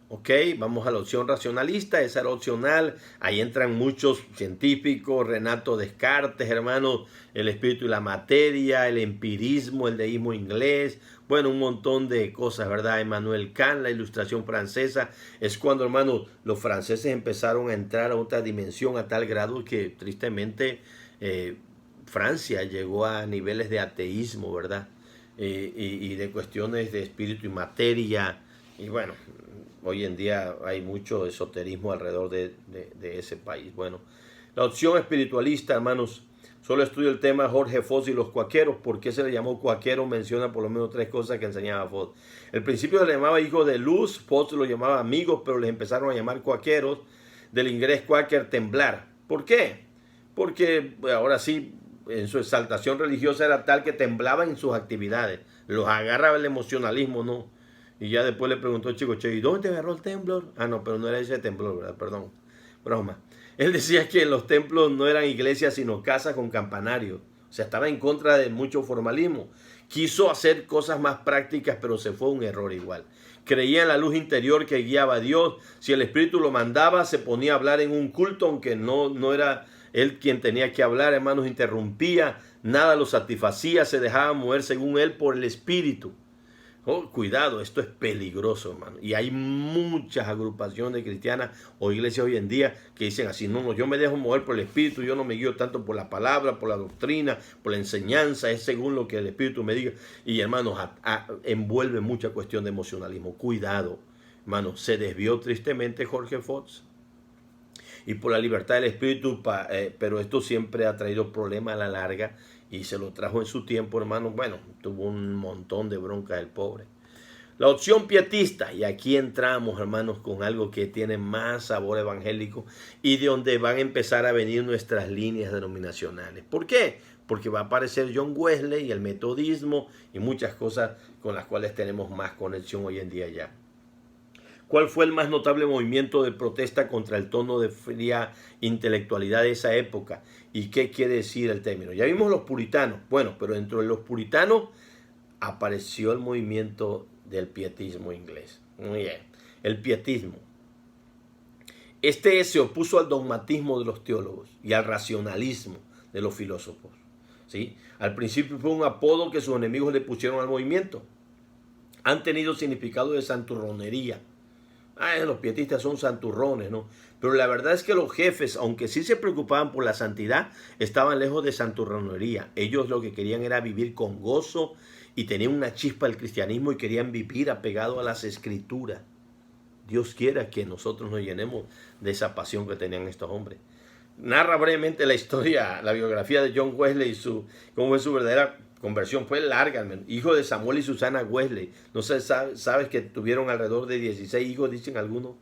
Ok, vamos a la opción racionalista, esa era opcional. Ahí entran muchos científicos, Renato Descartes, hermanos, el espíritu y la materia, el empirismo, el deísmo inglés, bueno, un montón de cosas, ¿verdad? Emmanuel Kant, la ilustración francesa. Es cuando, hermanos, los franceses empezaron a entrar a otra dimensión a tal grado que tristemente Francia llegó a niveles de ateísmo, ¿verdad? Y de cuestiones de espíritu y materia. Y bueno, hoy en día hay mucho esoterismo alrededor de ese país. Bueno, la opción espiritualista, hermanos, solo estudio el tema Jorge Fox y los cuaqueros. ¿Por qué se le llamó cuaquero? Menciona por lo menos tres cosas que enseñaba Fox. El principio se le llamaba hijo de luz, Fox lo llamaba amigos, pero les empezaron a llamar cuaqueros, del inglés quaker, temblar. ¿Por qué? Porque ahora sí, en su exaltación religiosa era tal que temblaban en sus actividades. Los agarraba el emocionalismo, ¿no? Y ya después le preguntó el chico, che, ¿y dónde te agarró el temblor? Ah, no, pero no era ese temblor, ¿verdad? Perdón, broma. Él decía que los templos no eran iglesias, sino casas con campanarios. O sea, estaba en contra de mucho formalismo. Quiso hacer cosas más prácticas, pero se fue un error igual. Creía en la luz interior que guiaba a Dios. Si el Espíritu lo mandaba, se ponía a hablar en un culto, aunque no era él quien tenía que hablar, hermanos, interrumpía, nada lo satisfacía, se dejaba mover según él por el Espíritu. Oh, cuidado, esto es peligroso, hermano. Y hay muchas agrupaciones cristianas o iglesias hoy en día que dicen así, no, yo me dejo mover por el Espíritu, yo no me guío tanto por la palabra, por la doctrina, por la enseñanza, es según lo que el Espíritu me diga. Y hermanos, envuelve mucha cuestión de emocionalismo. Cuidado, hermano, se desvió tristemente Jorge Fox y por la libertad del espíritu, pero esto siempre ha traído problemas a la larga y se lo trajo en su tiempo, hermano. Bueno, tuvo un montón de bronca el pobre. La opción pietista, y aquí entramos, hermanos, con algo que tiene más sabor evangélico y de donde van a empezar a venir nuestras líneas denominacionales. ¿Por qué? Porque va a aparecer John Wesley y el metodismo y muchas cosas con las cuales tenemos más conexión hoy en día ya. ¿Cuál fue el más notable movimiento de protesta contra el tono de fría intelectualidad de esa época? ¿Y qué quiere decir el término? Ya vimos los puritanos. Bueno, pero dentro de los puritanos apareció el movimiento del pietismo inglés. Muy bien. El pietismo. Este se opuso al dogmatismo de los teólogos y al racionalismo de los filósofos. ¿Sí? Al principio fue un apodo que sus enemigos le pusieron al movimiento. Han tenido significado de santurronería. Los pietistas son santurrones, ¿no? Pero la verdad es que los jefes, aunque sí se preocupaban por la santidad, estaban lejos de santurronería. Ellos lo que querían era vivir con gozo y tenían una chispa del cristianismo y querían vivir apegado a las escrituras. Dios quiera que nosotros nos llenemos de esa pasión que tenían estos hombres. Narra brevemente la historia, la biografía de John Wesley y cómo fue su verdadera conversión. Fue larga, hermano. Hijo de Samuel y Susana Wesley. No sé, sabes que tuvieron alrededor de 16 hijos, dicen algunos.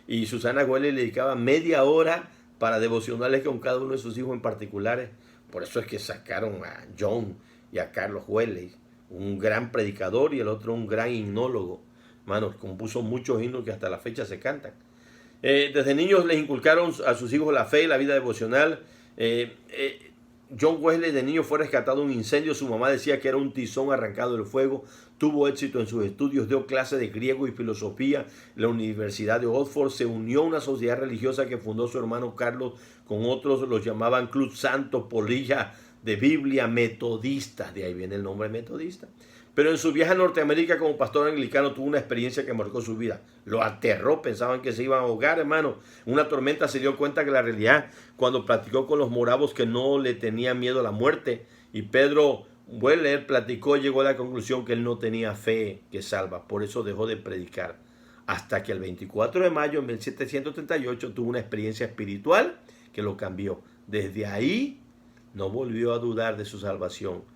Y Susana Wesley le dedicaba media hora para devocionales con cada uno de sus hijos en particulares. Por eso es que sacaron a John y a Carlos Wesley, un gran predicador y el otro un gran himnólogo. Hermanos, compuso muchos himnos que hasta la fecha se cantan. Desde niños les inculcaron a sus hijos la fe y la vida devocional. John Wesley de niño fue rescatado de un incendio. Su mamá decía que era un tizón arrancado del fuego. Tuvo éxito en sus estudios, dio clases de griego y filosofía en la Universidad de Oxford. Se unió a una sociedad religiosa que fundó su hermano Carlos con otros. Los llamaban Club Santo, Polilla de Biblia, metodista. De ahí viene el nombre metodista. Pero en su viaje a Norteamérica como pastor anglicano tuvo una experiencia que marcó su vida. Lo aterró, pensaban que se iban a ahogar, hermano. Una tormenta, se dio cuenta que la realidad, cuando platicó con los moravos, que no le tenía miedo a la muerte. Y Pedro Weller platicó, llegó a la conclusión que él no tenía fe que salva. Por eso dejó de predicar. Hasta que el 24 de mayo de 1738 tuvo una experiencia espiritual que lo cambió. Desde ahí no volvió a dudar de su salvación.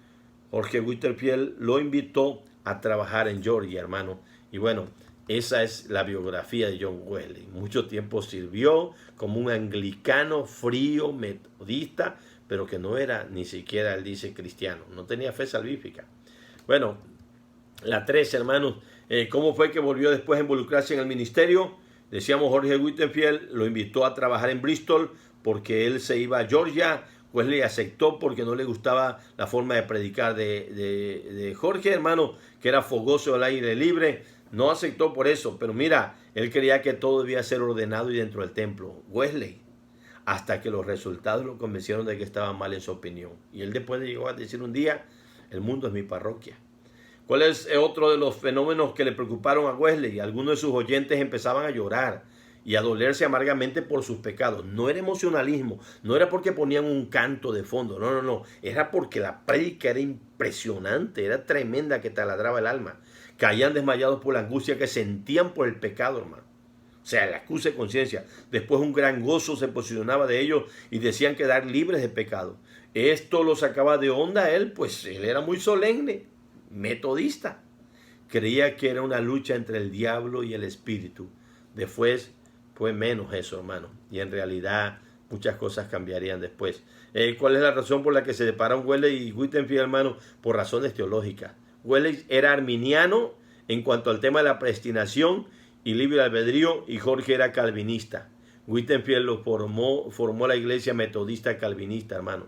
Jorge Whitefield lo invitó a trabajar en Georgia, hermano. Y bueno, esa es la biografía de John Wesley. Mucho tiempo sirvió como un anglicano frío, metodista, pero que no era ni siquiera, él dice, cristiano. No tenía fe salvífica. Bueno, la 3, hermanos. ¿Cómo fue que volvió después a involucrarse en el ministerio? Decíamos, Jorge Whitefield lo invitó a trabajar en Bristol porque él se iba a Georgia. Wesley aceptó porque no le gustaba la forma de predicar de Jorge, hermano, que era fogoso al aire libre. No aceptó por eso, pero mira, él creía que todo debía ser ordenado y dentro del templo. Wesley, hasta que los resultados lo convencieron de que estaba mal en su opinión. Y él después llegó a decir un día, el mundo es mi parroquia. ¿Cuál es otro de los fenómenos que le preocuparon a Wesley? Algunos de sus oyentes empezaban a llorar y a dolerse amargamente por sus pecados. No era emocionalismo, no era porque ponían un canto de fondo, no. Era porque la prédica era impresionante, era tremenda, que taladraba el alma. Caían desmayados por la angustia que sentían por el pecado, hermano. O sea, la excusa de conciencia. Después un gran gozo se posicionaba de ellos y decían quedar libres de pecado. Esto lo sacaba de onda a él, pues él era muy solemne, metodista. Creía que era una lucha entre el diablo y el espíritu. Después fue menos eso, hermano. Y en realidad muchas cosas cambiarían después. ¿Cuál es la razón por la que se separaron Wesley y Wittenfield, hermano? Por razones teológicas. Wesley era arminiano en cuanto al tema de la predestinación y libre albedrío, y Jorge era calvinista. Wittenfield lo formó la iglesia metodista calvinista, hermano.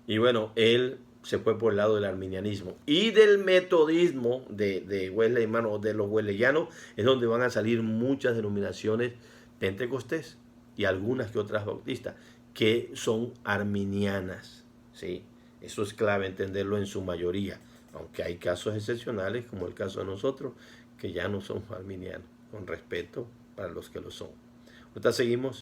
Y bueno, él se fue por el lado del arminianismo. Y del metodismo de Wesley, hermano, de los wesleyanos, es donde van a salir muchas denominaciones pentecostés y algunas que otras bautistas, que son arminianas. ¿Sí? Eso es clave entenderlo en su mayoría. Aunque hay casos excepcionales, como el caso de nosotros, que ya no somos arminianos, con respeto para los que lo son. Ahorita seguimos.